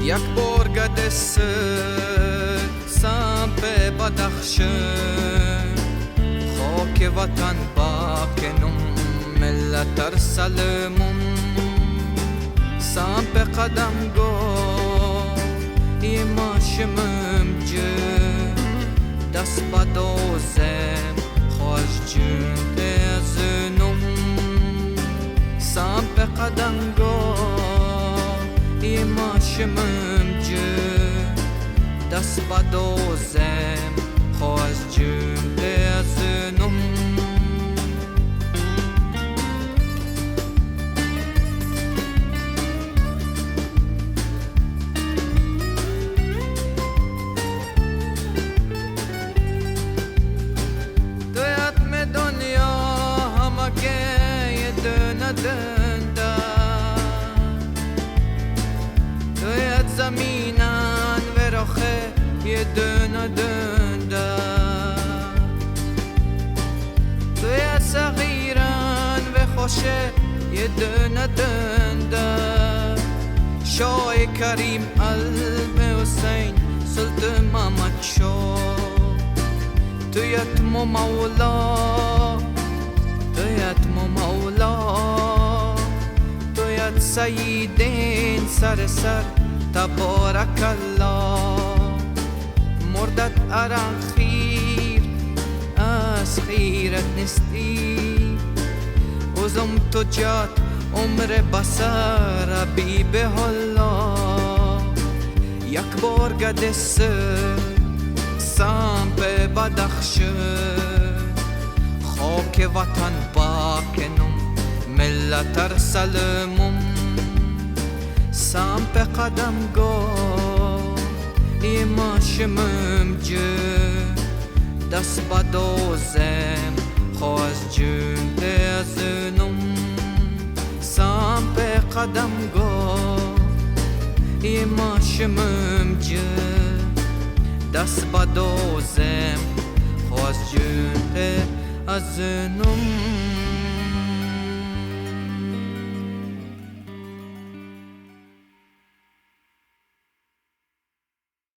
یک بار گدس سمپ بدخشان خاک وطن باکنم ملت ارسلمم سمپ قدم گو یماشمم جه دست بدازم خوش جون ازنم سمپ قدم گو یماشمم جه دست بدازم خوش جون ازنم دنده تویت زمینن و رخه یه دنده تویت صغیرن و خوشه یه دنده شای کریم قلب حسین سلطان محمد شو تویت مولا تویت مولا تویت سیدین سر تبارک الله مردت اران خیر از خیرت نستی اوزم تو جات عمر بسر بی به الله یک بار گدس سمپ بدخشان خاک وطن باکنم ملت ارسلمم سمپ قدم گو یماشمم جه دست بدازم خوش جون ازنم سمپ قدم گو یماشمم جه دست بدازم خوش جون ازنم